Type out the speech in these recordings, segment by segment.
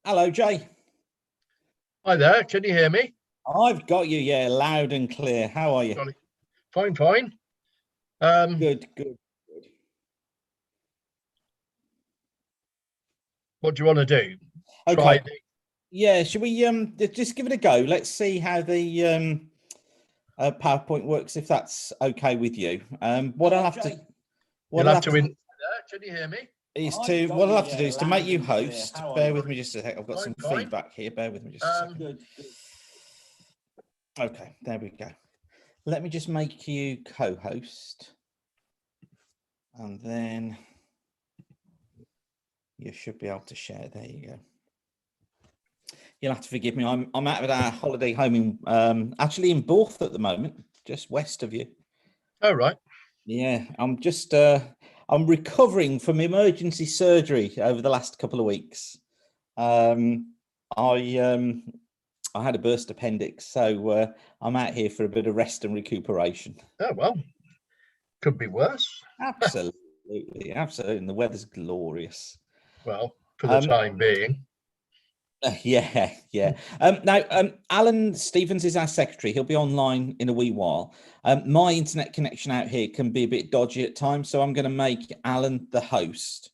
Hello, Jay. Hi there, can you hear me? I've got you, yeah, loud and clear. How are you? Jolly. Fine, fine. Um, Good. what do you want to do? Okay. Yeah, should we just give it a go? Let's see how the PowerPoint works, if that's okay with you. What I'll have to Can you hear me? What I'll have to do is to make you host. Bear with me just a sec. I've got some feedback here. Bear with me just a second. Good. Okay, there we go. Let me just make you co-host, and then you should be able to share. There you go. You'll have to forgive me. I'm out at our holiday home in actually in Borth at the moment, just west of you. Oh, right. Yeah, I'm just I'm recovering from emergency surgery over the last couple of weeks. I had a burst appendix, so I'm out here for a bit of rest and recuperation. Oh, well, could be worse. Absolutely. And the weather's glorious. Well, for the time being. Yeah. Now, Alan Stevens is our secretary. He'll be online in a wee while. My internet connection out here can be a bit dodgy at times, so I'm going to make Alan the host.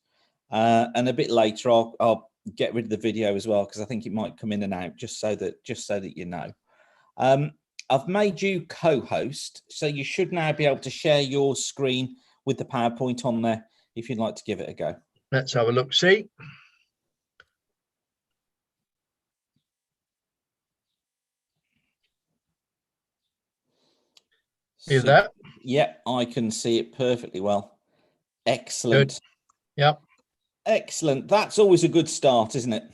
And a bit later, I'll get rid of the video as well, because I think it might come in and out, just so that you know. I've made you co-host, so you should now be able to share your screen with the PowerPoint on there if you'd like to give it a go. Let's have a look. See. See that? Yeah, I can see it perfectly well. Excellent. Good. Yep. Excellent. That's always a good start, isn't it?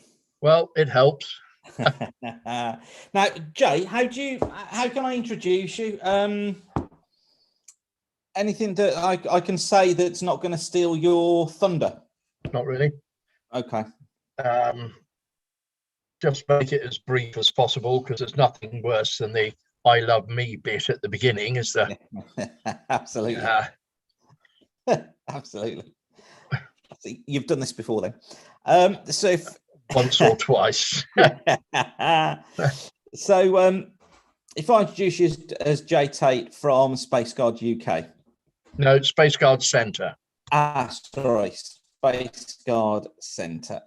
Well, it helps. Now, Jay, how can I introduce you? Anything that I can say that's not going to steal your thunder? Not really. Okay. Just make it as brief as possible, because there's nothing worse than the "I love me" bit at the beginning, is there? Absolutely. Absolutely. You've done this before, then. So once or twice. So if I introduce you as Jay Tate from Space Guard UK. No, Space Guard Centre. Sorry, Space Guard Centre.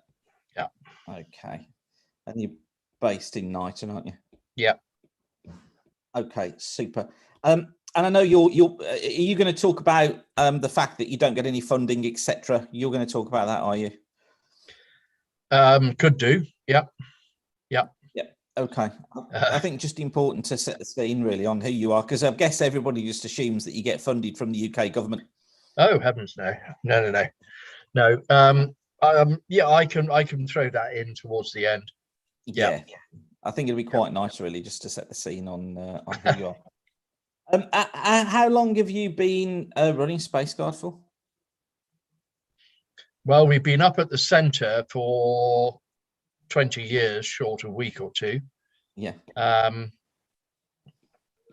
Yeah. Okay. And you're based in Knighton, aren't you? Yeah. Okay, super. And I know are you going to talk about the fact that you don't get any funding, etc.? You're going to talk about that, are you? Could do. Yeah. Okay. I think just important to set the scene really on who you are, because I guess everybody just assumes that you get funded from the UK government. Oh heavens, no. Yeah, I can throw that in towards the end. Yeah. I think it'll be quite nice, really, just to set the scene on who you are. How long have you been running Space Guard for? Well, we've been up at the centre for 20 years, short a week or two. Yeah.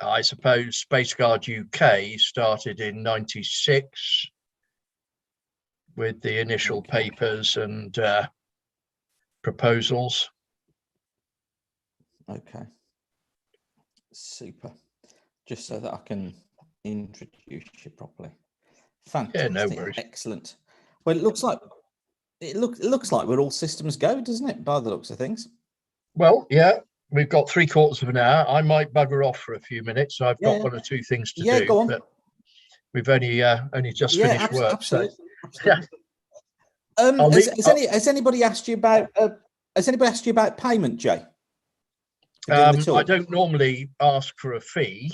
I suppose Space Guard UK started in '96 with the initial papers and proposals. Okay. Super. Just so that I can introduce you properly. Fantastic. Yeah, no worries. Excellent. Well, it looks like we're all systems go, doesn't it, by the looks of things? Well, yeah, we've got 3/4 of an hour. I might bugger off for a few minutes. I've got one or two things to do. Go on. But we've only just finished work. Absolutely. So, has anybody asked you about payment, Jay? I don't normally ask for a fee,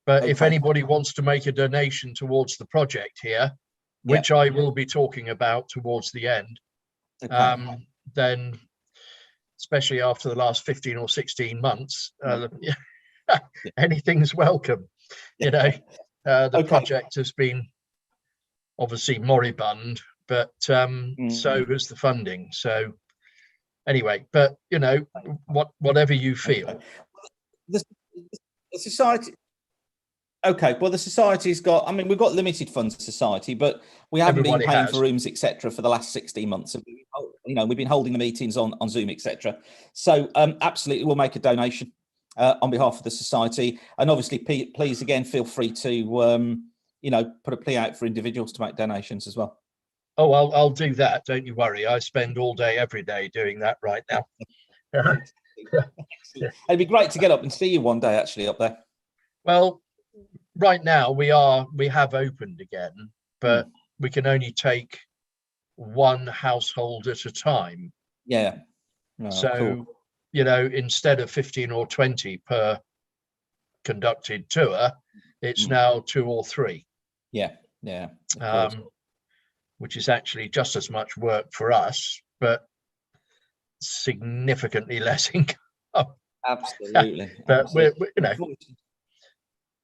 but if anybody wants to make a donation towards the project here, which I will be talking about towards the end, then, especially after the last 15 or 16 months, anything's welcome. The project has been obviously moribund, but so has the funding. So anyway, but whatever you feel. The society. Okay, well, the society's got, I mean, we've got limited funds society, but we haven't been paying for rooms, etc., for the last 16 months. we've been holding the meetings on Zoom, etc. So absolutely, we'll make a donation on behalf of the society, and obviously, please again feel free to put a plea out for individuals to make donations as well. Oh, I'll do that. Don't you worry. I spend all day, every day doing that right now. It'd be great to get up and see you one day, actually, up there. Well, right now we have opened again, but we can only take one household at a time. Yeah. Oh, so cool. Instead of 15 or 20 per conducted tour, it's now 2 or 3. Yeah. Which is actually just as much work for us, but significantly less income. Absolutely. But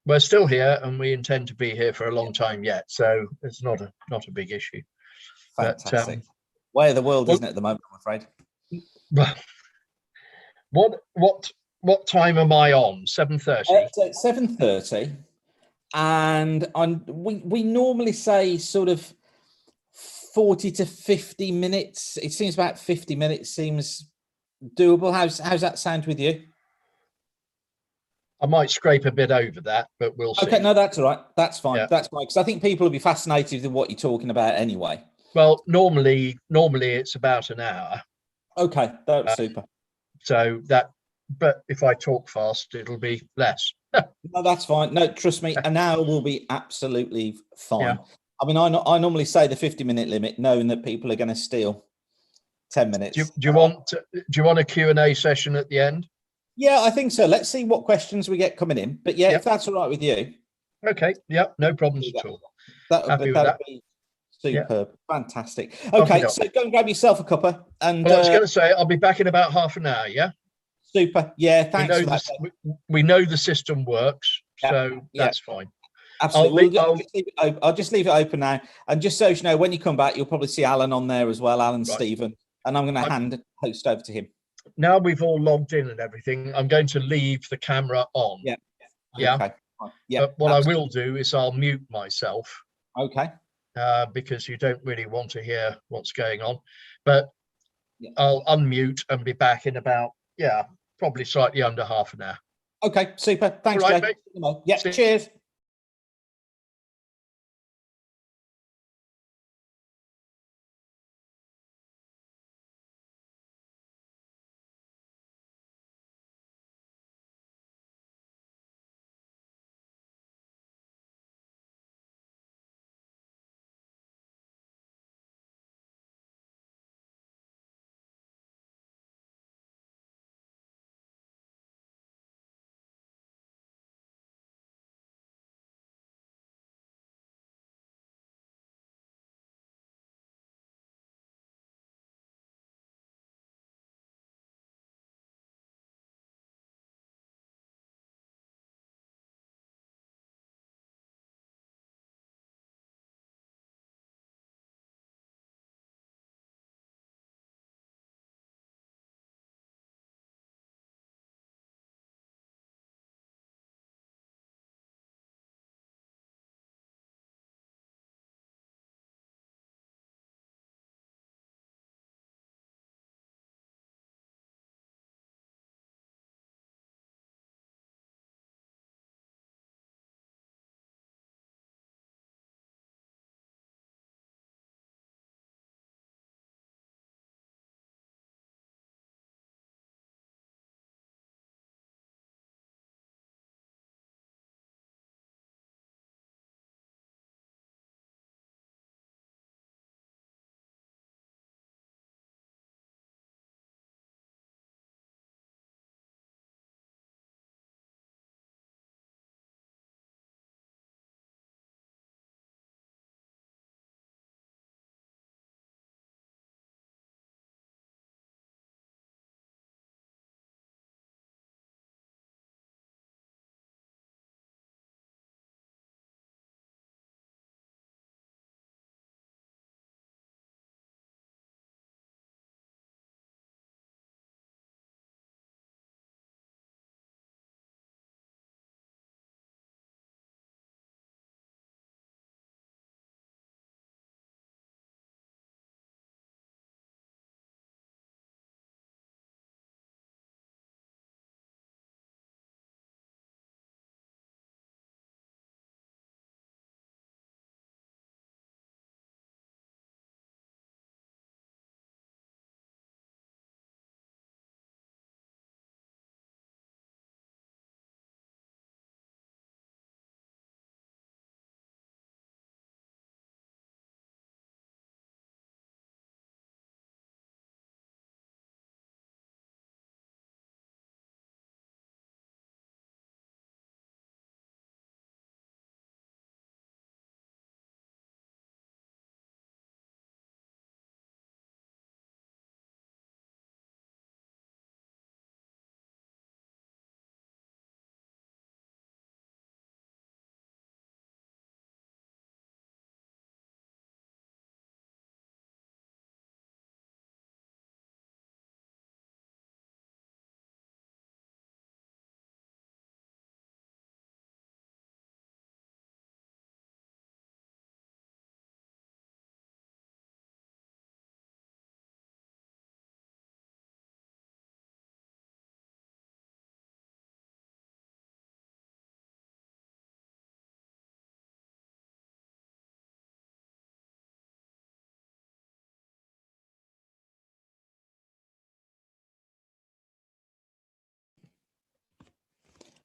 we're still here, and we intend to be here for a long time yet. So it's not a big issue. Fantastic. Way of the world, isn't it, at the moment, I'm afraid? What time am I on? 7:30. So 7:30, and we normally say sort of 40 to 50 minutes. It seems about 50 minutes seems doable. How's that sound with you? I might scrape a bit over that, but we'll see. Okay, no, that's all right. That's fine. That's fine, because I think people will be fascinated with what you're talking about anyway. Well, normally it's about an hour. Okay, that's super. So but if I talk fast, it'll be less. No, that's fine. No, trust me, an hour will be absolutely fine. I mean, I normally say the 50-minute limit, knowing that people are going to steal 10 minutes. Do you want a Q&A session at the end? Yeah, I think so. Let's see what questions we get coming in. But if that's all right with you. Okay. Yeah, no problems at all. That'd be superb. Fantastic. Okay, so go and grab yourself a cuppa. And I was going to say, I'll be back in about half an hour. Yeah. Super. Yeah, thanks for that. We know the system works, so that's fine. Absolutely. I'll just leave it open now. And just so you know, when you come back, you'll probably see Alan on there as well, Alan Stephen. And I'm going to hand the host over to him. Now we've all logged in and everything, I'm going to leave the camera on. Yeah. Okay. But what I will do is I'll mute myself. Okay. Because you don't really want to hear what's going on. But I'll unmute and be back in about, probably slightly under half an hour. Okay, super. Thanks, Jay. Mate. Yeah, cheers.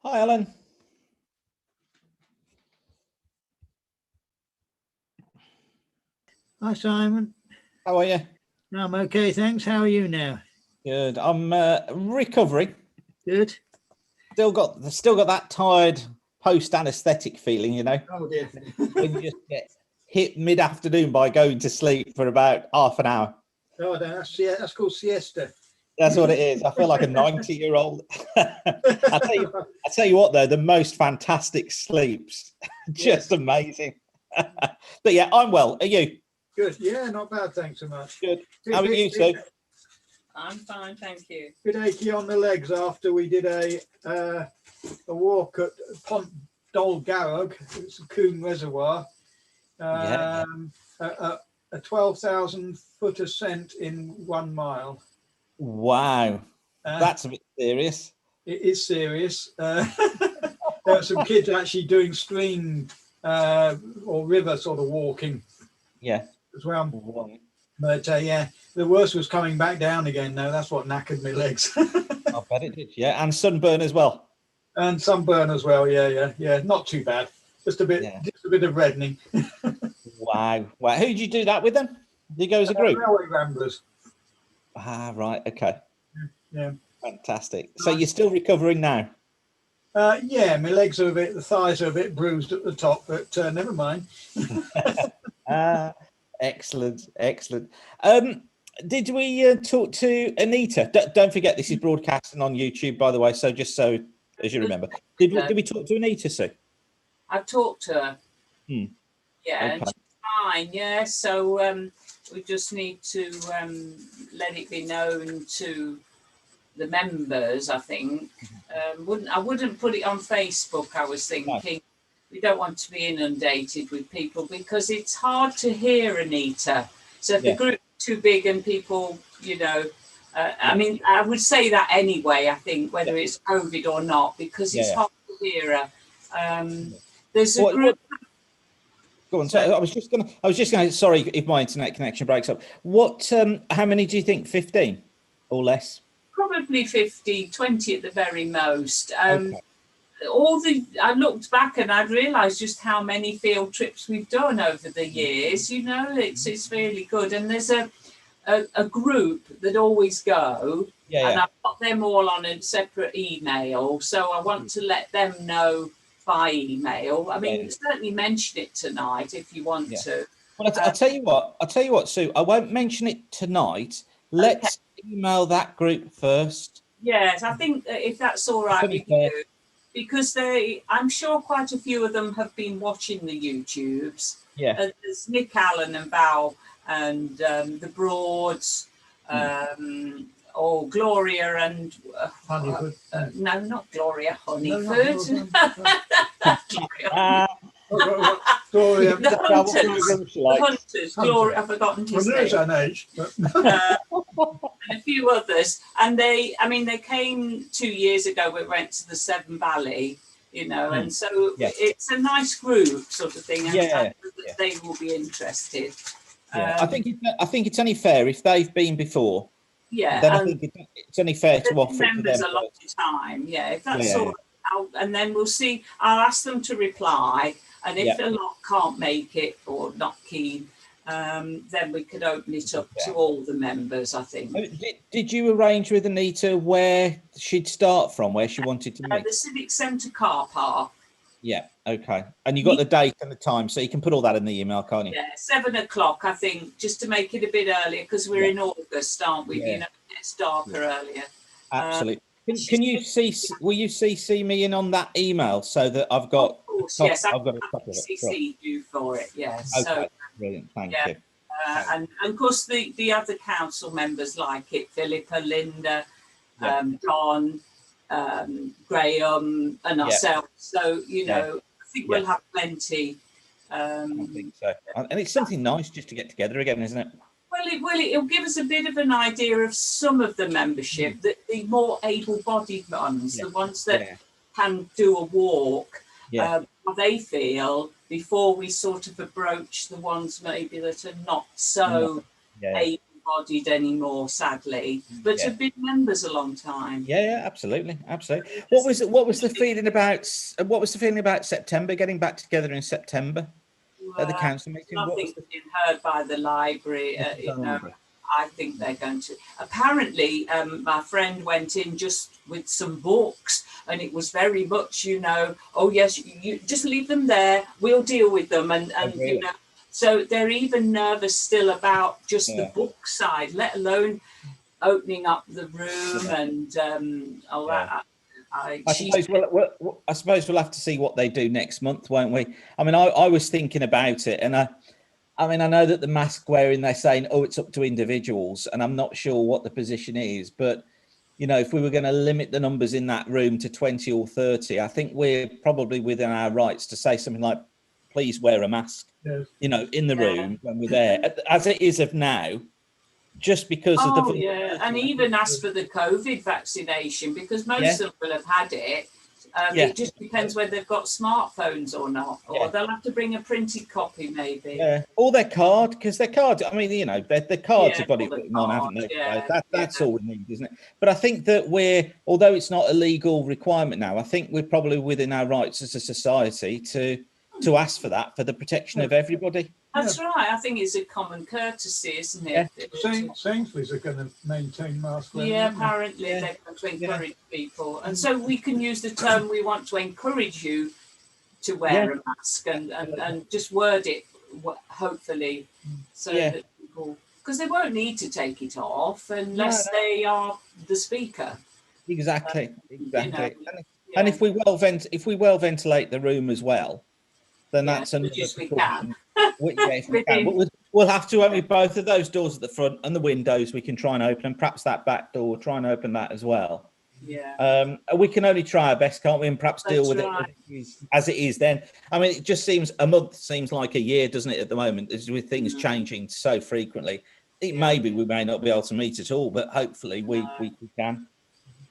Hi, Alan. Hi, Simon. How are you? I'm okay, thanks. How are you now? Good. I'm recovering. Good. Still got that tired post-anaesthetic feeling, you know. Oh dear. When you just get hit mid-afternoon by going to sleep for about half an hour. Oh, that's called siesta. That's what it is. I feel like a 90-year-old. I tell you what, though, the most fantastic sleeps, just amazing. But yeah, I'm well. Are you? Good. Yeah, not bad. Thanks so much. Good. How are you, Sue? I'm fine, thank you. Bit achy on the legs after we did a walk at Pont Dolgarrog. It's a Coombe Reservoir. A 12,000 foot ascent in 1 mile. Wow, that's a bit serious. It is serious. There are some kids actually doing stream or river sort of walking. Yeah. As well. But yeah, the worst was coming back down again. No, that's what knackered my legs. I bet it did. Yeah, and sunburn as well. And sunburn as well. Yeah. Not too bad. Just a bit of reddening. Wow. Who did you do that with then? Did you go as a group? Railway Ramblers. Ah, right. Okay. Yeah. Fantastic. So you're still recovering now? Yeah, my legs are the thighs are a bit bruised at the top, but never mind. Excellent. Did we talk to Anita? Don't forget, this is broadcasting on YouTube, by the way. So just so as you remember, did we talk to Anita, Sue? I've talked to her. Yeah, and she's fine. Yeah, so we just need to let it be known to the members. I think I wouldn't put it on Facebook. I was thinking. No. We don't want to be inundated with people because it's hard to hear Anita. So if the group's too big and people, I mean, I would say that anyway, I think, whether it's COVID or not, because it's hard to hear her. There's a group. Go on. So I was just going to, sorry if my internet connection breaks up. How many do you think? 15 or less? Probably 15, 20 at the very most. I looked back and I realised just how many field trips we've done over the years. It's really good. And there's a group that always go, and I've got them all on a separate email. So I want to let them know by email. I mean, certainly mention it tonight if you want to. Well, I'll tell you what, Sue. I won't mention it tonight. Let's email that group first. Yes, I think if that's all right with you. Because I'm sure quite a few of them have been watching the YouTubes. Yeah. There's Nick Allen and Val and the Broads, Gloria and Honeyford. No, not Gloria Honeyford. Gloria. The Hunters. Gloria, I've forgotten his name. There's an age. And a few others. And they came 2 years ago. We went to the Severn Valley, and so it's a nice group sort of thing. And they will be interested. I think it's only fair if they've been before. Yeah. Then I think it's only fair to offer it to them. A lot of time. Yeah. If that's all right, and then we'll see. I'll ask them to reply. And if a lot can't make it or not keen, then we could open it up to all the members, I think. Did you arrange with Anita where she'd start from, where she wanted to meet? The Civic Centre car park. Yeah, okay. And you got the date and the time, so you can put all that in the email, can't you? Yeah, 7 o'clock, I think, just to make it a bit earlier, because we're in August, aren't we? It gets darker earlier. Absolutely. Can you will you CC me in on that email so that I've got... Of course, yes, I've got a copy of it. CC you for it, yes. Okay, so, brilliant, thank you. And of course, the other council members like it, Philippa, Linda, Don, Graham and ourselves. So, I think we'll have plenty. I think so. And it's something nice just to get together again, isn't it? Well, it'll give us a bit of an idea of some of the membership, the more able-bodied ones, the ones that can do a walk, how they feel before we sort of approach the ones maybe that are not so able embodied anymore, sadly, but have been members a long time. Yeah, absolutely. What was the feeling about September, getting back together in September at the council meeting? Nothing's been heard by the library. I think they're going to. Apparently, my friend went in just with some books, and it was very much, oh yes, you just leave them there. We'll deal with them, and really? So they're even nervous still about just the book side, let alone opening up the room and all that. I suppose we'll have to see what they do next month, won't we? I mean, I was thinking about it, and I mean, I know that the mask wearing, they're saying, oh, it's up to individuals, and I'm not sure what the position is, but if we were going to limit the numbers in that room to 20 or 30, I think we're probably within our rights to say something like, please wear a mask, in the room when we're there, as it is of now, just because of the... and even ask for the COVID vaccination, because most of them will have had it. It just depends whether they've got smartphones or not, or they'll have to bring a printed copy, maybe. Yeah, or their card, because their cards, I mean, their cards have got it written on, haven't they? That's all we need, isn't it? But I think that although it's not a legal requirement now, I think we're probably within our rights as a society to ask for that, for the protection of everybody. That's right. I think it's a common courtesy, isn't it? Sainsbury's are going to maintain mask wearing. Yeah, apparently they're going to encourage people. And so we can use the term, we want to encourage you to wear a mask, and just word it, hopefully, so that people, because they won't need to take it off unless they are the speaker. Exactly. And if we well ventilate the room as well, then that's another precaution. If we can. We'll have to open both of those doors at the front and the windows. We can try and open, and perhaps that back door, try and open that as well. Yeah. We can only try our best, can't we? And perhaps deal with it as it is then. I mean, it just seems a month seems like a year, doesn't it, at the moment, with things changing so frequently. Maybe we may not be able to meet at all, but hopefully we can.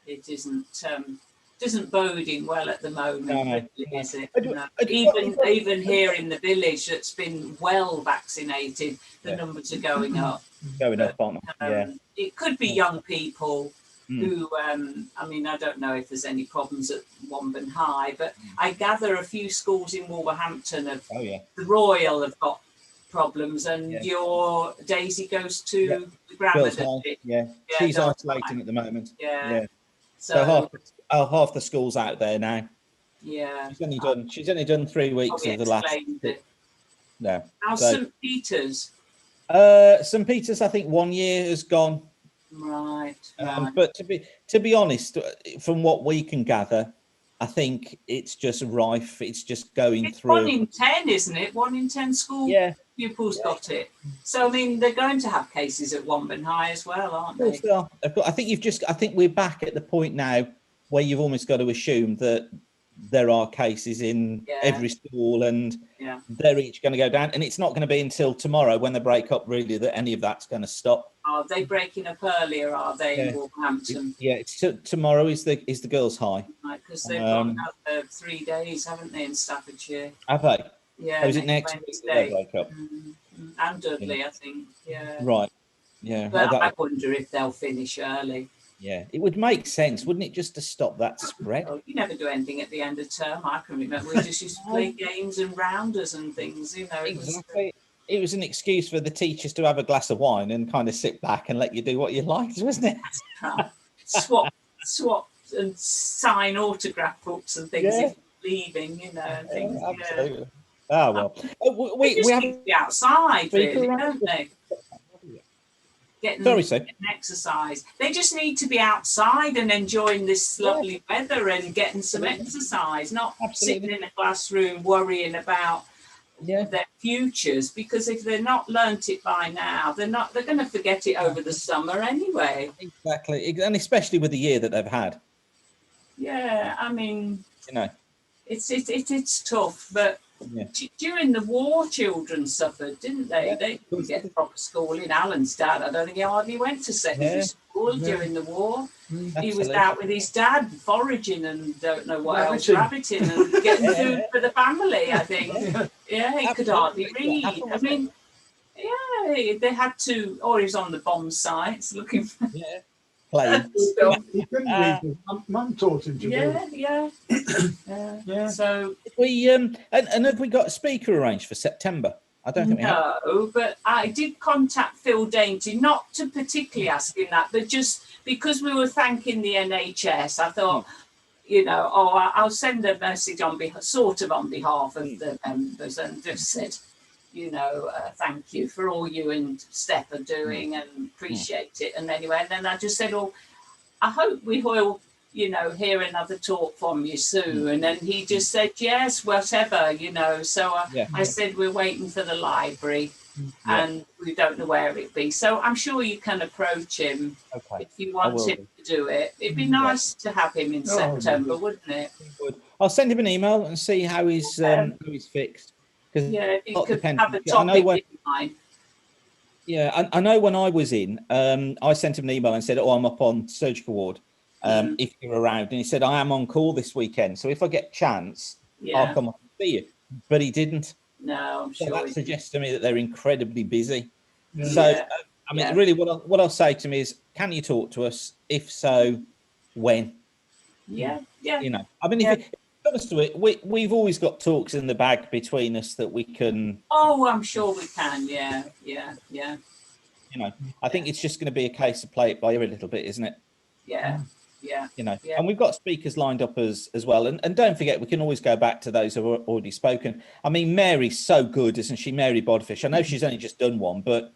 It isn't boding well at the moment, is it? No. Even here in the village that's been well vaccinated, the numbers are going up. Aren't they? It could be young people who, I mean, I don't know if there's any problems at Womben High, but I gather a few schools in Wolverhampton the Royal have got problems, and your Daisy goes to the grammar. She's isolating at the moment. So half the school's out there now. Yeah. She's only done 3 weeks of the last. No. How's St. Peter's? St. Peter's, I think 1 year has gone. Right. But to be honest, from what we can gather, I think it's just rife. It's just going through. 1 in 10, isn't it? 1 in 10 school pupils got it. So I mean, they're going to have cases at Womben High as well, aren't they? I think we're back at the point now where you've almost got to assume that there are cases in every school, and they're each going to go down. And it's not going to be until tomorrow, when they break up, really, that any of that's going to stop. Are they breaking up earlier? Are they in Wolverhampton? Yeah, tomorrow is the girls' high. Right, because they've got another 3 days, haven't they, in Staffordshire? Have they? Yeah. Is it next week that they break up? And Dudley, I think. Yeah. Right. Yeah. But I wonder if they'll finish early. Yeah, it would make sense, wouldn't it, just to stop that spread? Oh, you never do anything at the end of term. I can remember we just used to play games and rounders and things, Exactly. It was an excuse for the teachers to have a glass of wine and kind of sit back and let you do what you liked, wasn't it? Swap and sign autograph books and things if you're leaving, and things. Absolutely. Oh, well. We have to be outside, really, don't they? Getting exercise. They just need to be outside and enjoying this lovely weather and getting some exercise, not sitting in a classroom worrying about their futures, because if they're not learnt it by now, they're going to forget it over the summer anyway. Exactly, and especially with the year that they've had. Yeah, I mean, it's tough, but during the war, children suffered, didn't they? They didn't get proper schooling. Alan's dad, I don't think he hardly went to secondary school during the war. He was out with his dad foraging and don't know what else, rabbiting and getting food for the family, I think. Yeah, he could hardly read. I mean, Yeah, they had to, or he's on the bomb sites looking for playing. He couldn't read. His mum taught him to read. Yeah. So We and have we got a speaker arranged for September? I don't think we have. no, but I did contact Phil Dainty, not to particularly ask him that, but just because we were thanking the NHS, I thought, I'll send a message on behalf of the members and just said, thank you for all you and Steph are doing and appreciate it. And anyway, and then I just said, I hope we will, hear another talk from you soon. And then he just said, yes, whatever, So I said, we're waiting for the library and we don't know where it be. So I'm sure you can approach him if you want him to do it. It'd be nice to have him in September, wouldn't it? I'll send him an email and see how he's fixed. Yeah, if you could have a topic in mind. Yeah, I know when I was in, I sent him an email and said, I'm up on surgical ward. If you're around, and he said, I am on call this weekend, so if I get a chance, I'll come up and see you. But he didn't. No, I'm sure. So that suggests to me that they're incredibly busy. Yeah. So I mean, really, what I'll say to me is, can you talk to us? If so, when? Yeah. I mean, if it comes to it, we've always got talks in the bag between us that we can. Oh, I'm sure we can. Yeah. I think it's just going to be a case of play it by ear a little bit, isn't it? Yeah. And we've got speakers lined up as well. And don't forget, we can always go back to those who have already spoken. I mean, Mary's so good, isn't she? Mary Bodfish. I know she's only just done one, but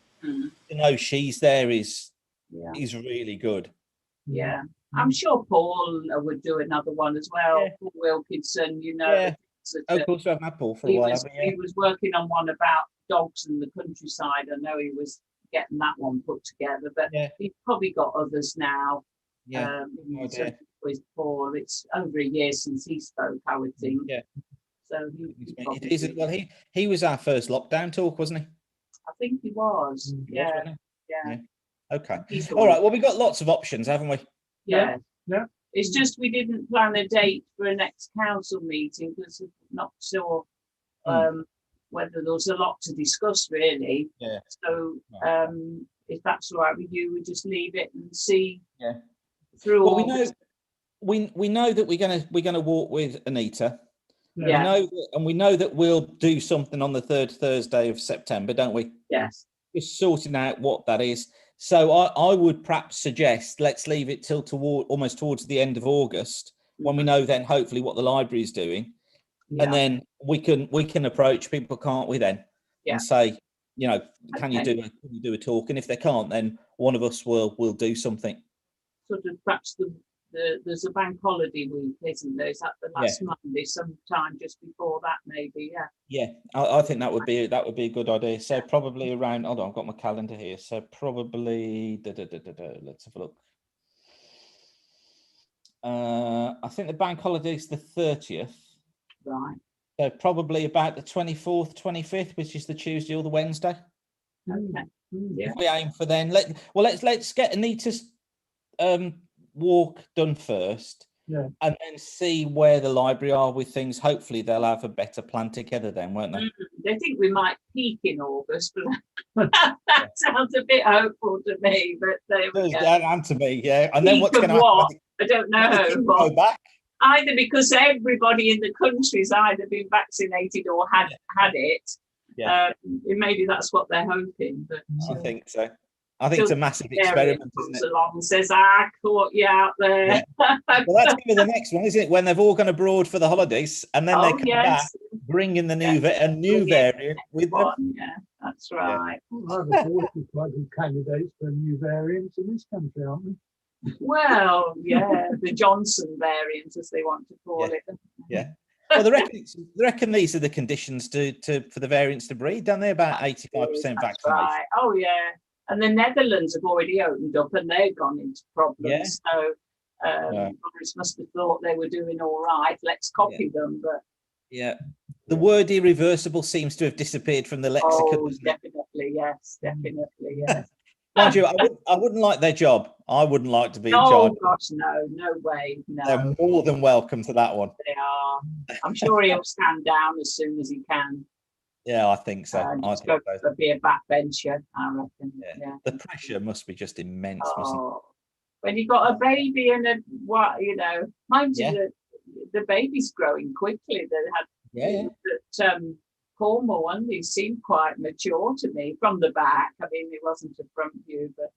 she's there is really good. Yeah. I'm sure Paul would do another one as well. Yeah. Paul Wilkinson, Of course, we haven't had Paul for a while. He was working on one about dogs in the countryside. I know he was getting that one put together, but he's probably got others now. With Paul, it's over a year since he spoke, I would think. Yeah. So it isn't. Well, he was our first lockdown talk, wasn't he? I think he was. Yeah. Okay. All right. Well, we've got lots of options, haven't we? Yeah. It's just we didn't plan a date for a next council meeting because I'm not sure whether there was a lot to discuss, really. Yeah. So if that's all right with you, we just leave it and see. Yeah. Through well, all we know that we're gonna walk with Anita. Yeah. We know that we'll do something on the third Thursday of September, don't we? Yes. Just sorting out what that is. So I would perhaps suggest let's leave it till almost towards the end of August when we know then hopefully what the library is doing, and then we can approach people, can't we? Then and say, can you do a talk? And if they can't, then one of us will do something. Sort of perhaps there's a bank holiday week, isn't there? Is that the last Monday, sometime just before that, maybe? Yeah, I think that would be a good idea. So probably around. Hold on, I've got my calendar here. So probably let's have a look. I think the bank holiday is the 30th. Right. So probably about the 24th, 25th, which is the Tuesday or the Wednesday. Okay. Yeah. If we aim for then, let's get Anita's walk done first, and then see where the library are with things. Hopefully they'll have a better plan together then, won't they? They think we might peak in August, but that sounds a bit hopeful to me, but there we go. And to me, and then what's going to happen? I don't know. Go back? Either because everybody in the country's either been vaccinated or had it. Maybe that's what they're hoping. But I think so. I think it's a massive experiment, isn't it? Along and says, "I caught you out there." Yeah. Well, that's going to be the next one, isn't it? When they've all gone abroad for the holidays, and then they come back, bringing the new variant with them. Yeah, that's right. Well, quite good candidates for new variants in this country, aren't we? Well, the Johnson variant, as they want to call it. Yeah. Well, they reckon these are the conditions for the variants to breed, don't they? About 85% vaccination. Right. Oh, yeah. And the Netherlands have already opened up and they've gone into problems. So Boris must have thought they were doing all right. Let's copy them. But the word irreversible seems to have disappeared from the lexicon. Oh, definitely, yes. Definitely, yes. Mind you, I wouldn't like their job. I wouldn't like to be in charge. Oh, gosh, no way. No. They're more than welcome to that one. They are. I'm sure he'll stand down as soon as he can. Yeah, I think so. I Just think go so. be a backbencher, I reckon. Yeah. Yeah. The pressure must be just immense, mustn't it? Oh, when you got a baby and a what, you know, mind Yeah. you, the baby's growing quickly. They had Yeah. that Cornwall one, he seemed quite mature to me from the back. I mean, it wasn't a front view, but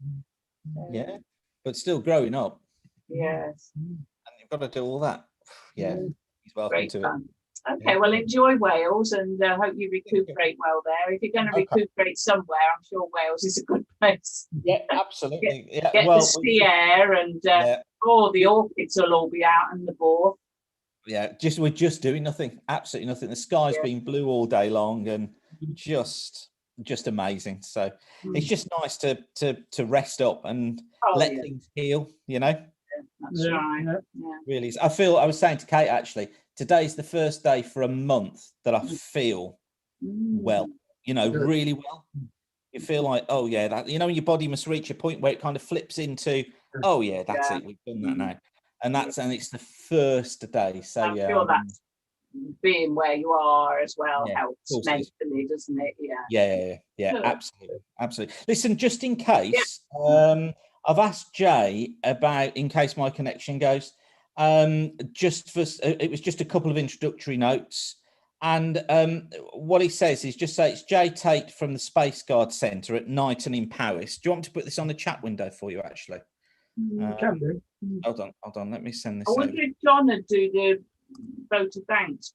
Yeah, but still growing up. yes, And you've got to do all that. Yeah, he's welcome great to fun. it. Okay, well, enjoy Wales and hope you recuperate well there. If you're going to recuperate somewhere, I'm sure Wales is a good place. Yeah, absolutely. Get the sea air and the orchids will all be out in the bore. Yeah, we're just doing nothing, absolutely nothing. The sky's been blue all day long and just amazing. So it's just nice to rest up and let things heal, you know. That's right. Yeah. Really, I was saying to Kate actually, today's the first day for a month that I feel well, you know, really well. You feel like, oh yeah, that, you know, your body must reach a point where it kind of flips into, oh yeah, that's it, we've done that now. And it's the first day. So I'm sure that's being where you are as well helps mentally, doesn't it? Yeah, absolutely. Listen, just in case, I've asked Jay about, in case my connection goes, it was just a couple of introductory notes. And what he says is just say it's Jay Tate from the Space Guard Centre at Knighton in Paris. Do you want me to put this on the chat window for you, actually? Can do. Hold on. Let me send this. I wonder if John would do the vote of thanks.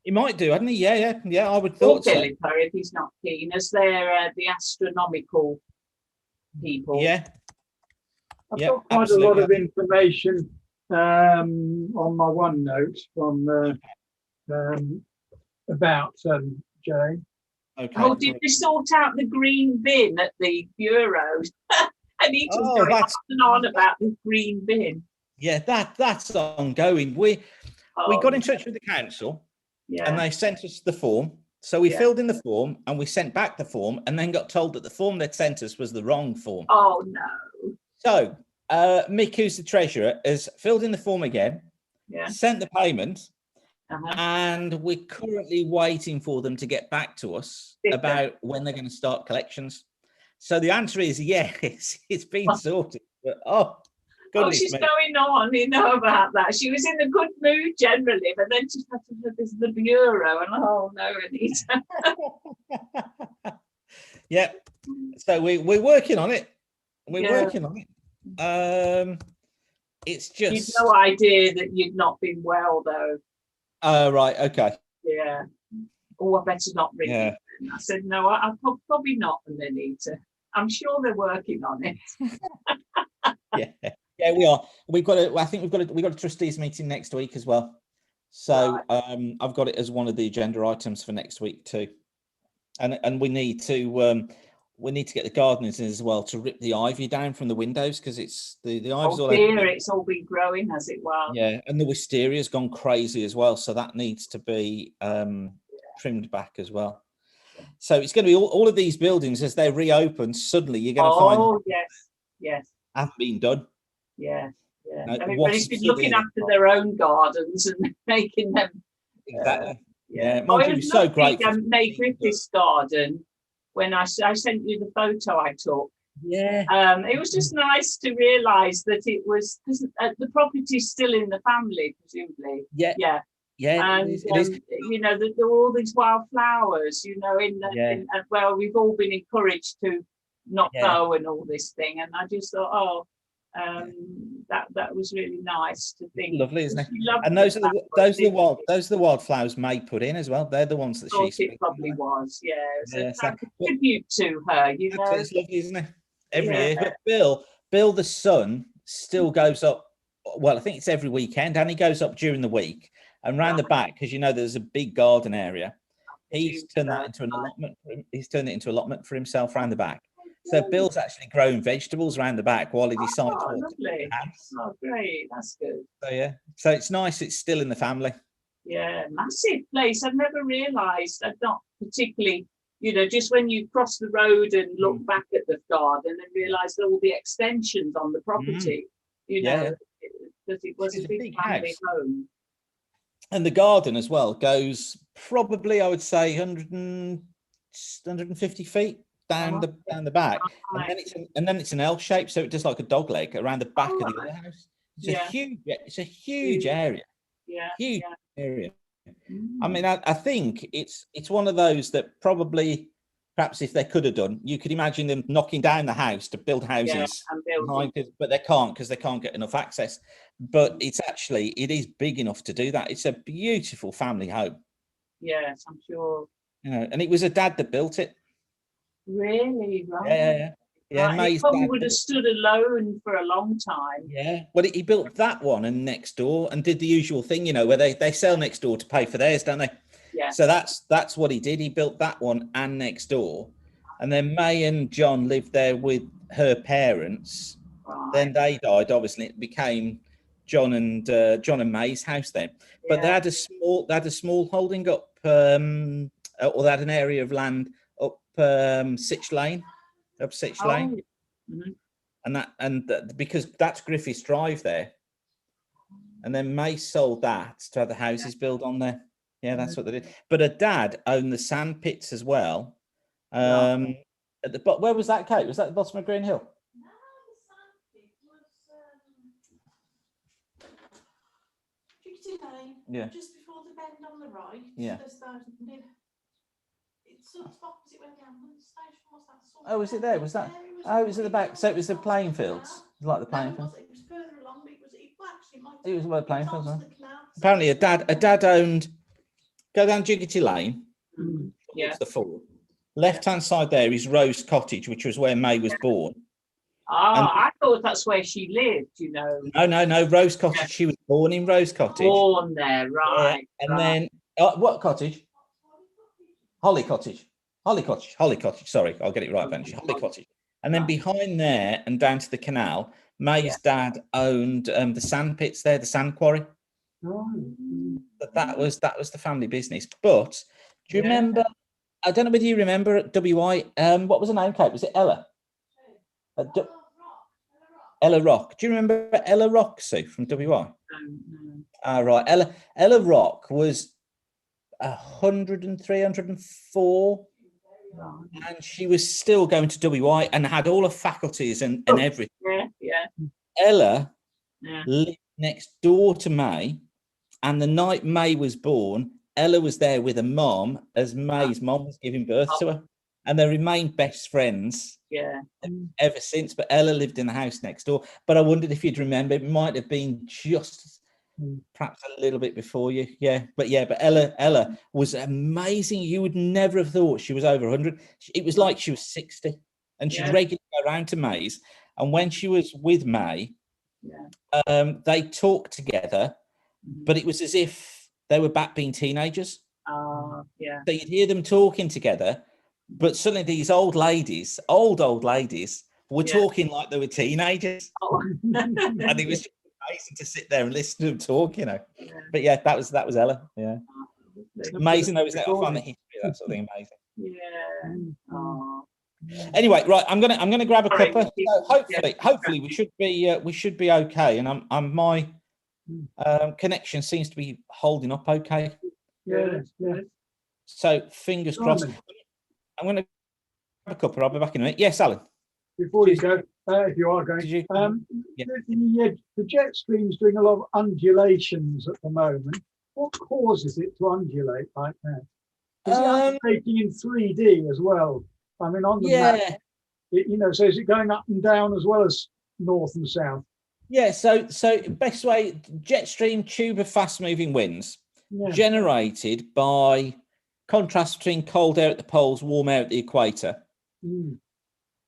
He might do, hadn't he? Yeah. I would thought so. If he's not keen, as they're the astronomical people. Yeah. I've got quite a lot of information on my OneNote from about Jay. Okay. Oh, did you sort out the green bin at the bureau? And he just going on and on about the green bin. Yeah, that's ongoing. We got in touch with the council, and they sent us the form. So we filled in the form, and we sent back the form, and then got told that the form they'd sent us was the wrong form. Oh no! So Mick, who's the treasurer, has filled in the form again, sent the payment, and we're currently waiting for them to get back to us about when they're going to start collections. So the answer is yes, it's been sorted. But she's going on, you know about that. She was in a good mood generally, but then she had to do this the bureau, and oh no, Anita. Yeah. So we're working on it. We're working on it. It's just you'd no idea that you'd not been well though. Oh right, okay. Yeah. Oh, I better not ring you. I said no, I'll probably not, Anita. I'm sure they're working on it. Yeah, we are. I think we've got a trustees meeting next week as well. So I've got it as one of the agenda items for next week too. And we need to get the gardeners in as well to rip the ivy down from the windows, because it's the ivy's all over. It's all been growing, has it? Well. Yeah, and the wisteria's gone crazy as well, so that needs to be trimmed back as well. So it's going to be all of these buildings as they reopen. Suddenly, you're going to find. Oh yes. Haven't been done. Yeah. Everybody's been looking after their own gardens and making them. Exactly. Yeah. It was so great. May Griffiths garden. When I sent you the photo I took. Yeah. It was just nice to realise that it was because the property's still in the family, presumably. Yeah. And it is. you know, there were all these wildflowers, you know, well, we've all been encouraged to not go and all this thing, and I just thought, that was really nice to think. Lovely, isn't it? And those are the wildflowers May put in as well. They're the ones that it probably was. So I contribute to her, you know. It's lovely, isn't it? Every year. But Bill the son still goes up. Well, I think it's every weekend, and he goes up during the week and round the back, because you know there's a big garden area. He's turned that into an allotment. He's turned it into allotment for himself round the back. So Bill's actually growing vegetables around the back while he decides what to do with the house. Oh, great. That's good. So, so it's nice. It's still in the family. Yeah, massive place. I've never realised. I've not particularly, you know, just when you cross the road and look back at the garden and realise all the extensions on the property, you know, because it was a big family home. And the garden as well goes probably, I would say, 150 feet down the back, and then it's an L shape, so it does like a dog leg around the back of the other house. It's a huge area. Huge area. I mean, I think it's one of those that probably, perhaps if they could have done, you could imagine them knocking down the house to build houses behind it, but they can't, because they can't get enough access. But it is big enough to do that. It's a beautiful family home. Yes, I'm sure. You know, and it was a dad that built it. Really? Right. Yeah. Right. He probably would have stood alone for a long time. Yeah. Well, he built that one and next door, and did the usual thing, you know, where they sell next door to pay for theirs, don't they? Yeah. So that's what he did. He built that one and next door, and then May and John lived there with her parents. Right. Then they died. Obviously, it became John and May's house then. But they had a small holding up, or they had an area of land up Sitch Lane. Mm-hmm. And because that's Griffiths Drive there, and then May sold that to have the houses built on there. Yeah, that's what they did. But her dad owned the sand pits as well. At the but where was that, Kate? Was that the bottom of Green Hill? No, the sand pit was Chickadee Lane. Yeah. Just before the bend on the right. Yeah. There's it's sort of opposite where the ambulance station was. Oh, was it there? Was that? Oh, it was at the back. So it was the playing fields. Like the playing fields. It was further along, but It was where the playing fields were. the canal. Apparently, a dad owned. Go down Jiggity Lane. Yeah. It's the ford. Left hand side there is Rose Cottage, which was where May was born. I thought that's where she lived, you know. No, Rose Cottage. Yeah. She was born in Rose Cottage. Born there, right. Yeah. And then what cottage? Holly Cottage. Sorry, I'll get it right eventually. Holly Cottage. And then behind there and down to the canal, May's dad owned the sand pits there, the sand quarry. That was the family business. But do you remember? I don't know whether you remember at WI. What was her name, Kate? Was it Ella? Ella Rock. Do you remember Ella Rock, Sue, from WI? No. Right. Ella Rock was 103, 104. And she was still going to WI and had all her faculties and everything. Yeah. Ella lived next door to May, and the night May was born, Ella was there with her mom as May's mom was giving birth to her, and they remained best friends ever since. But Ella lived in the house next door. But I wondered if you'd remember, it might have been just perhaps a little bit before you. But Ella was amazing. You would never have thought she was over 100. It was like she was 60, and she'd regularly go around to May's. And when she was with May, they talked together, but it was as if they were back being teenagers. So you'd hear them talking together, but suddenly these old ladies, were talking like they were teenagers. And it was amazing to sit there and listen to them talk, you know. But that was Ella. Yeah, it's amazing though, isn't it? I find the history of that sort of thing amazing. Anyway, right, I'm gonna grab a cuppa. So hopefully we should be okay. And my connection seems to be holding up okay. Yeah. So fingers crossed. I'm gonna grab a cuppa. I'll be back in a minute. Yes, Alan. Before you go, if you are going, the jet stream's doing a lot of undulations at the moment. What causes it to undulate like that? Is it undulating in 3D as well? I mean, on the map, so is it going up and down as well as north and south? Yeah, so best way, jet stream, tube of fast-moving winds generated by contrast between cold air at the poles, warm air at the equator.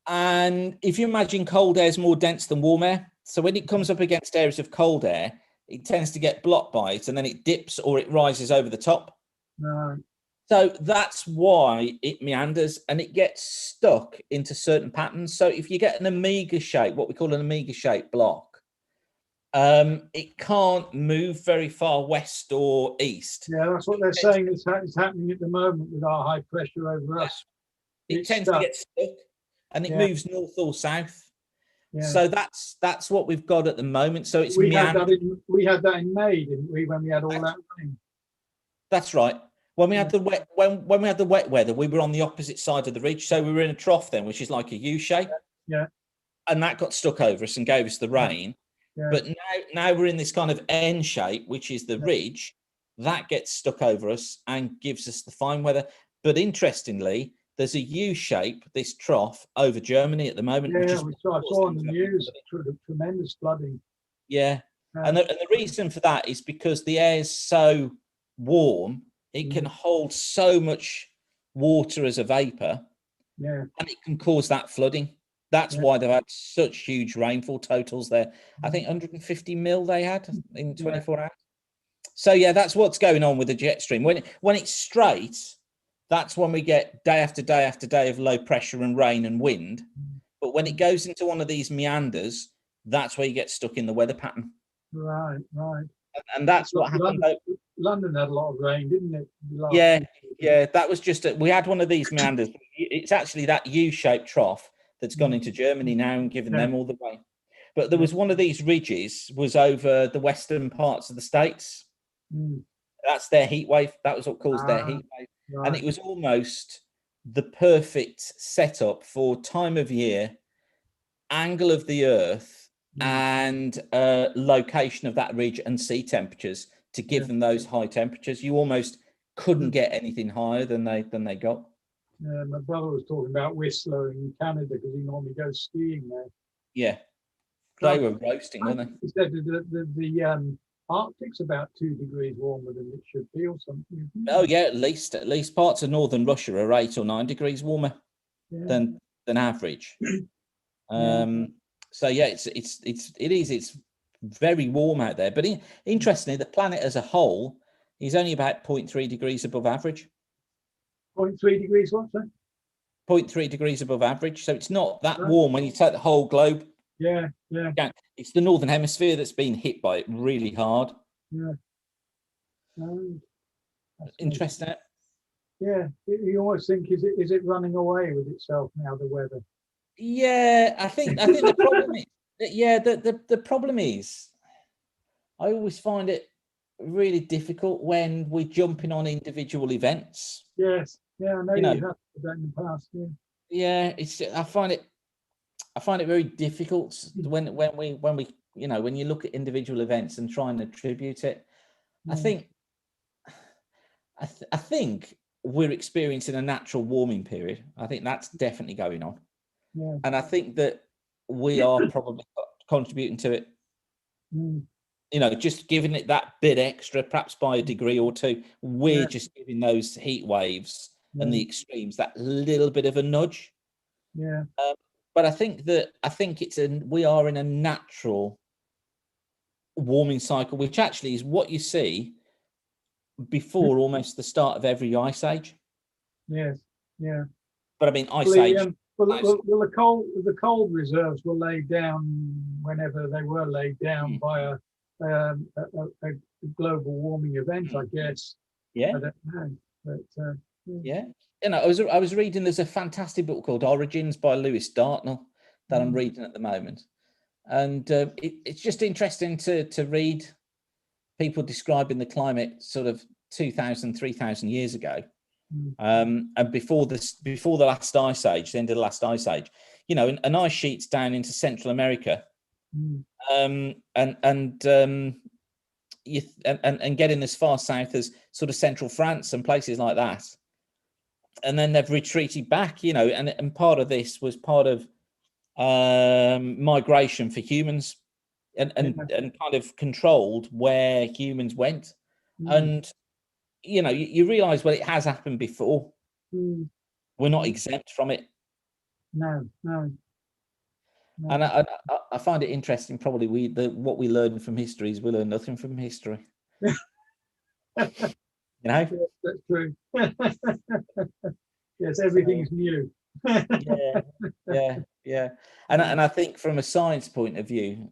And if you imagine cold air is more dense than warm air, so when it comes up against areas of cold air, it tends to get blocked by it, and then it dips or it rises over the top. Right. So that's why it meanders and it gets stuck into certain patterns. So if you get an omega shape, what we call an omega shape block, it can't move very far west or east. Yeah, that's what they're saying is happening at the moment with our high pressure over us. It tends to get stuck and it moves north or south. Yeah. So that's what we've got at the moment. So it's we had that in May, didn't we, when we had all that rain? That's right. When we had the wet, when we had the wet weather, we were on the opposite side of the ridge, so we were in a trough then, which is like a U shape. Yeah. And that got stuck over us and gave us the rain. Yeah. But now we're in this kind of N shape, which is the ridge that gets stuck over us and gives us the fine weather. But interestingly, there's a U shape, this trough over Germany at the moment. Yeah, which is I saw on the news tremendous flooding. Yeah. And the reason for that is because the air is so warm, it can hold so much water as a vapor. Yeah. And it can cause that flooding. That's why they've had such huge rainfall totals there. I think 150 mil they had in 24 hours. So yeah, that's what's going on with the jet stream. When it's straight, that's when we get day after day after day of low pressure and rain and wind. But when it goes into one of these meanders, that's where you get stuck in the weather pattern. Right. And that's what happened. London had a lot of rain, didn't it? Yeah. That was just we had one of these meanders. It's actually that U-shaped trough that's gone into Germany now and given them all the rain. But there was one of these ridges was over the western parts of the States. That's their heat wave. That was what caused their heat wave. Right. And it was almost the perfect setup for time of year, angle of the earth, and location of that ridge and sea temperatures to give them those high temperatures. You almost couldn't get anything higher than they got. Yeah, my brother was talking about Whistler in Canada because he normally goes skiing there. Yeah, they were roasting, weren't they? He said the Arctic's about 2 degrees warmer than it should be, or something. Oh yeah, at least parts of northern Russia are 8 or 9 degrees warmer than average. So yeah, it's very warm out there. But interestingly, the planet as a whole is only about 0.3 degrees above average. 0.3 degrees, what's that? 0.3 degrees above average. So it's not that warm when you take the whole globe. Yeah. It's the northern hemisphere that's been hit by it really hard. Yeah. Interesting. Yeah, you always think, is it running away with itself now, the weather? Yeah, I think the problem is the problem is I always find it really difficult when we're jumping on individual events. Yes, yeah, I know you have done that in the past. Yeah, I find it very difficult when we when you look at individual events and try and attribute it. I think we're experiencing a natural warming period. I think that's definitely going on. Yeah. And I think that we are probably contributing to it. Just giving it that bit extra, perhaps by a degree or two. We're just giving those heat waves and the extremes that little bit of a nudge. Yeah. But I think we are in a natural warming cycle, which actually is what you see before almost the start of every ice age. Yes. Yeah. But I mean, ice age. The cold reserves were laid down whenever they were laid down by a global warming event, I guess. Yeah. I don't know, but yeah. I was reading. There's a fantastic book called Origins by Lewis Dartnell that I'm reading at the moment, and it's just interesting to read people describing the climate sort of 2,000, 3,000 years ago. And before the last ice age, the end of the last ice age, an ice sheet's down into Central America, and getting as far south as sort of central France and places like that, and then they've retreated back, and part of this was part of migration for humans, and kind of controlled where humans went, and you realize, well, it has happened before. We're not exempt from it. No. And I find it interesting. Probably what we learn from history is we learn nothing from history. Yes, that's true. Yes, everything's new. Yeah. And I think from a science point of view,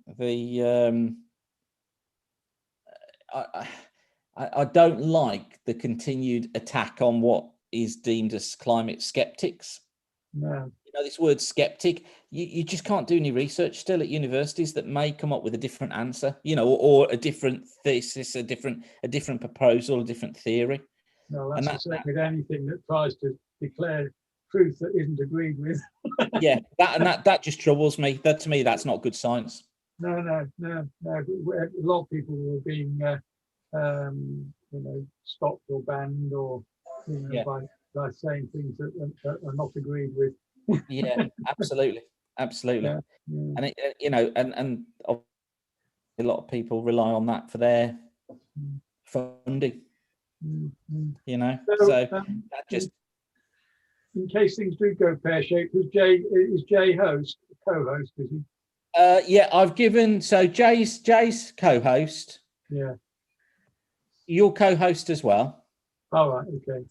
I don't like the continued attack on what is deemed as climate skeptics. No. This word skeptic, you just can't do any research still at universities that may come up with a different answer, or a different thesis, a different proposal, a different theory. No, And that's the same with anything that tries to declare truth that isn't agreed with. Yeah, that just troubles me. That, to me, that's not good science. No. A lot of people were being, stopped or banned, or by saying things that are not agreed with. Yeah, absolutely. Yeah. And and a lot of people rely on that for their funding. So that just, in case things do go pear-shaped, is Jay co-host, is he? Yeah, I've given, so Jay's co-host. Yeah. You're co-host as well. All right, okay.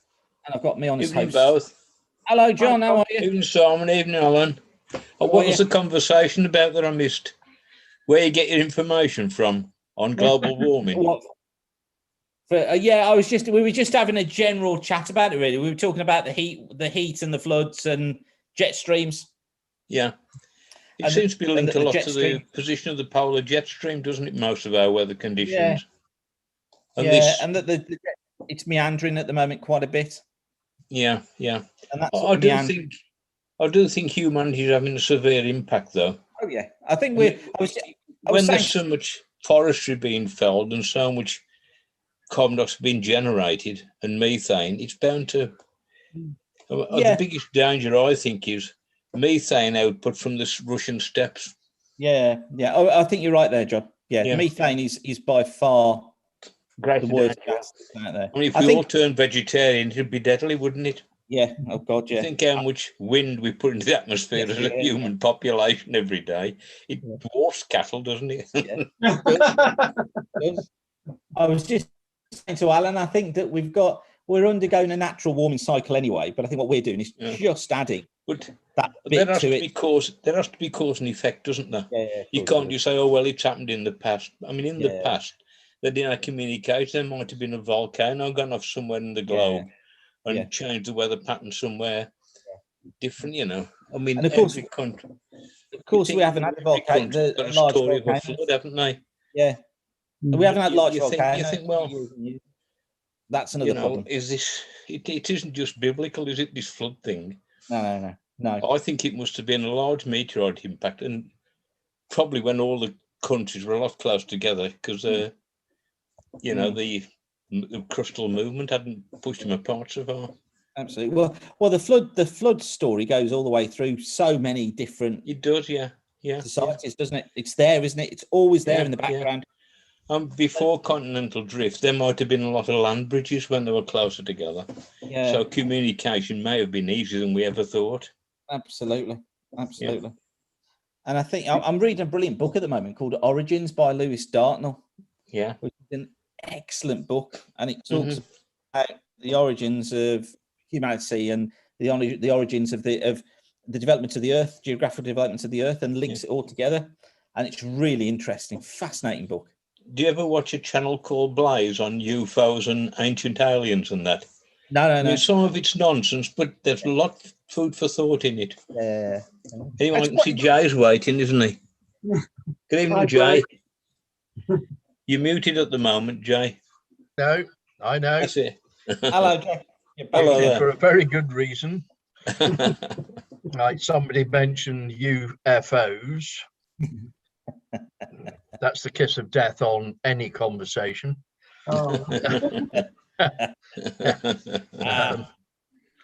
And I've got me on as Evening host. both. Hello, John. How are you? Evening, Simon. Evening, Alan. What was the conversation about that I missed? Where you get your information from on global warming? What? We were just having a general chat about it. Really, we were talking about the heat and the floods and jet streams. Yeah, it seems to be linked a lot to the position of the polar jet stream, doesn't it? Most of our weather conditions. Yeah, and that it's meandering at the moment quite a bit. Yeah. And that's I do think humanity is having a severe impact, though. Oh yeah, I think there's so much forestry being felled and so much carbon dioxide being generated and methane, it's bound to. The biggest danger, I think, is methane output from the Russian steppes. Yeah. Oh, I think you're right there, John. Yeah. Methane is by far the worst gas out there. I mean, if we all turned vegetarian, it'd be deadly, wouldn't it? Yeah. Oh God, yeah. Think how much wind we put into the atmosphere as a human population every day. It dwarfs cattle, doesn't it? Yeah. I was just saying to Alan, I think that we're undergoing a natural warming cycle anyway, but I think what we're doing is just adding that bit to it. There has to be cause and effect, doesn't there? Yeah, you can't just say, oh, well, it's happened in the past. I mean, in the past, they didn't communicate. There might have been a volcano gone off somewhere in the globe and changed the weather pattern somewhere different, I mean, and of course, we haven't had a volcano. Got a story of a flood, haven't they? Yeah. We haven't had large volcanoes. You think, well, that's another problem. Is this? It isn't just biblical, is it? This flood thing. No. I think it must have been a large meteorite impact, and probably when all the countries were a lot close together, because the crustal movement hadn't pushed them apart so far. Absolutely. Well, the flood story goes all the way through so many different. It does, societies, doesn't it? It's there, isn't it? It's always there in the background. Before continental drift, there might have been a lot of land bridges when they were closer together. Yeah. So communication may have been easier than we ever thought. Absolutely. And I think I'm reading a brilliant book at the moment called Origins by Lewis Dartnell. Yeah. Which is an excellent book, and it talks about the origins of humanity and the origins of the development of the Earth, geographical development of the Earth, and links it all together. And it's really interesting, fascinating book. Do you ever watch a channel called Blaze on UFOs and ancient aliens and that? No. I mean, some of it's nonsense, but there's a lot of food for thought in it. Yeah. Anyway, I can see Jay's waiting, isn't he? Good evening, Jay. You're muted at the moment, Jay. No, I know. That's it. Hello, Jay. Hello there. For a very good reason. Like somebody mentioned UFOs. That's the kiss of death on any conversation. Oh.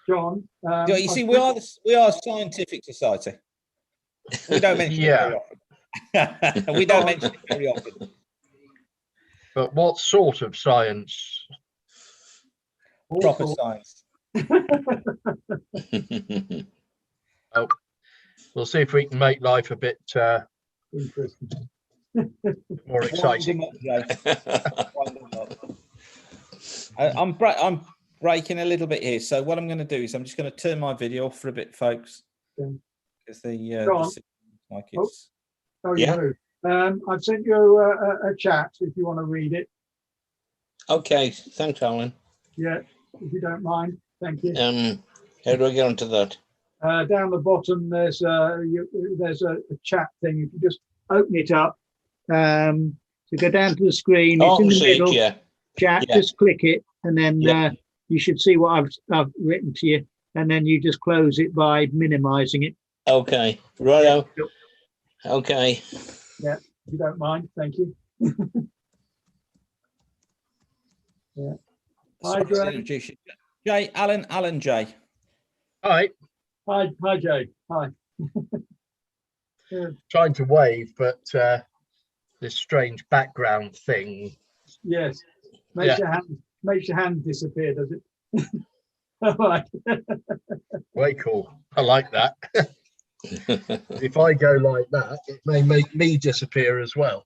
John, you see, we are a scientific society. We don't mention it very often. We don't mention it very often. But what sort of science? Proper science. Oh, we'll see if we can make life a bit interesting, more exciting. I'm breaking a little bit here, so what I'm going to do is I'm just going to turn my video off for a bit, folks. Because I've sent you a chat if you want to read it. Okay, thanks, Alan. Yeah, if you don't mind, thank you. How do I get onto that? Down the bottom, there's a chat thing. If you just open it up, so go down to the screen. It's in the middle. Chat. Just click it, and then you should see what I've written to you, and then you just close it by minimizing it. Okay, righto. Okay. Yeah, if you don't mind, thank you. Yeah. Hi, Jay. Jay, Alan, Jay. Hi. Hi, Jay. Hi. Yeah. Trying to wave, but this strange background thing. Yes. Makes your hand disappear, does it? All right. Way cool. I like that. If I go like that, it may make me disappear as well,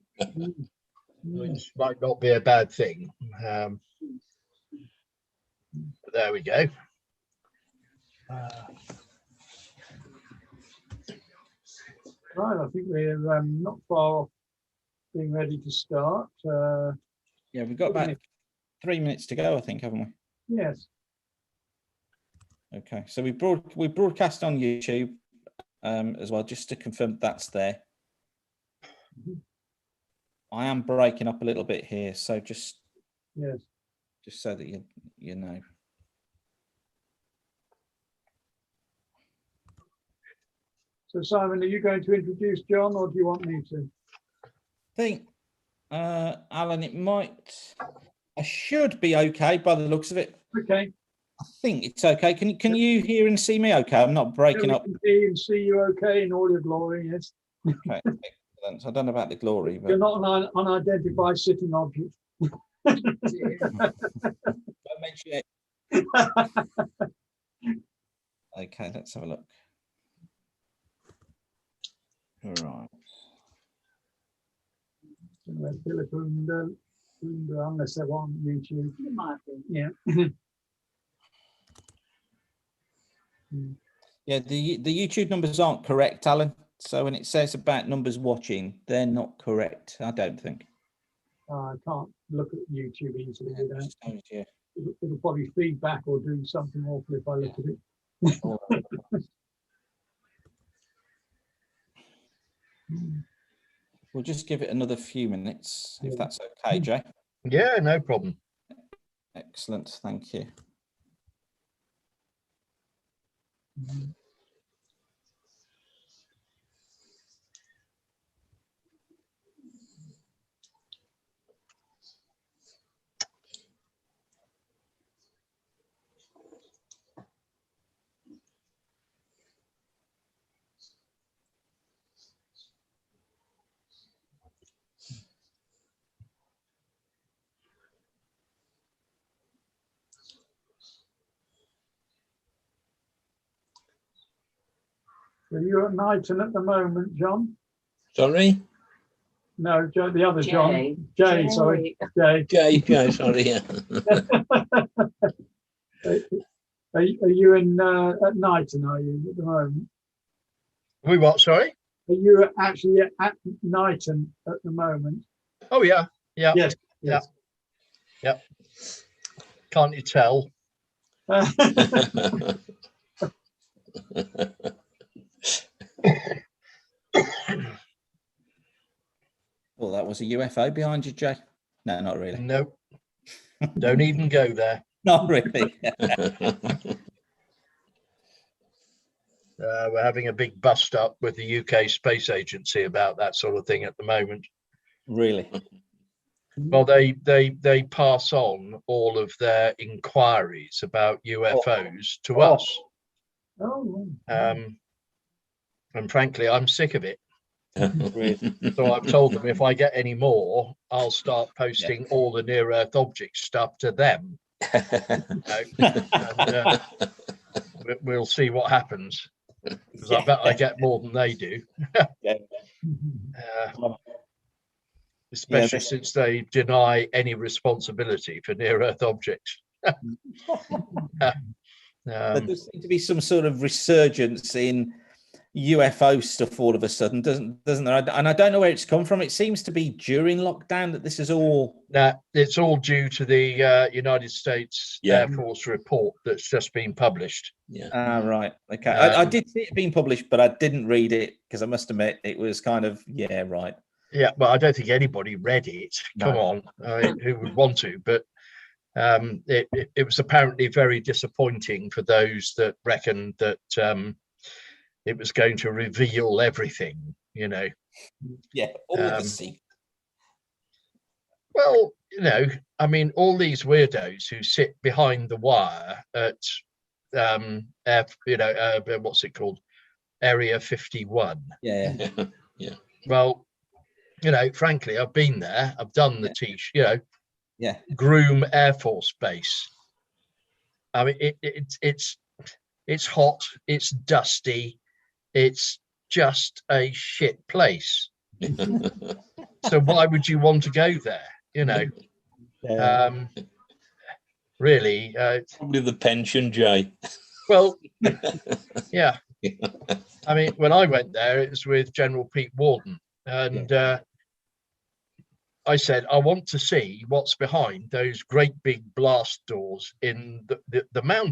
which might not be a bad thing. There we go. Right, I think we're not far off being ready to start. Yeah, we've got about 3 minutes to go, I think, haven't we? Yes. Okay, so we broadcast on YouTube as well, just to confirm that's there. I am breaking up a little bit here, so just so that you know. So Simon, are you going to introduce John, or do you want me to? I think, Alan, I should be okay by the looks of it. Okay. I think it's okay. Can you hear and see me okay? I'm not breaking up. I can hear and see you okay in all your glory, yes. Okay, excellent. So I don't know about the glory, but you're not an unidentified sitting object. don't mention it. Okay, let's have a look. All right. Unless they want YouTube. Yeah. Yeah, the YouTube numbers aren't correct, Alan. So when it says about numbers watching, they're not correct, I don't think. I can't look at YouTube easily. Yeah. It'll probably feedback or do something awful if I look at it. We'll just give it another few minutes, if that's okay, Jay. Yeah, no problem. Excellent, thank you. So you're at Knighton at the moment, John? Sorry? No, Joe, the other John. Jay, sorry. Jay, sorry. Yeah. Are you in at Knighton, are you, at the moment? We what, sorry? Are you actually at Knighton at the moment? Oh, yeah. Yeah. Yes. Yep. Can't you tell? Well, that was a UFO behind you, Jay. No, not really. Nope. Don't even go there. Not really. We're having a big bust up with the UK Space Agency about that sort of thing at the moment. Really? Well, they pass on all of their inquiries about UFOs to us. Oh. And frankly, I'm sick of it. Really? So I've told them if I get any more, I'll start posting all the near Earth object stuff to them. And, we'll see what happens. Because I bet I get more than they do. Especially since they deny any responsibility for near Earth objects. There does seem to be some sort of resurgence in UFO stuff all of a sudden, doesn't there? And I don't know where it's come from. It seems to be during lockdown that this is all. It's all due to the United States Air Force report that's just been published. Yeah. Right. Okay. I did see it being published, but I didn't read it because I must admit it was kind of right. Yeah, but I don't think anybody read it. Come on, I mean, who would want to? But It was apparently very disappointing for those that reckoned that it was going to reveal everything, you know. Yeah, all of the secrets. Well, you know, I mean, all these weirdos who sit behind the wire at, what's it called? Area 51. Yeah. Yeah. Well, you know, frankly, I've been there. I've done the Yeah. Groom Air Force Base. I mean, it's hot. It's dusty. It's just a shit place. So why would you want to go there? You know, really. Probably the pension, Jay. Well, yeah. I mean, when I went there, it was with General Pete Warden, and I said, I want to see what's behind those great big blast doors in the mountain.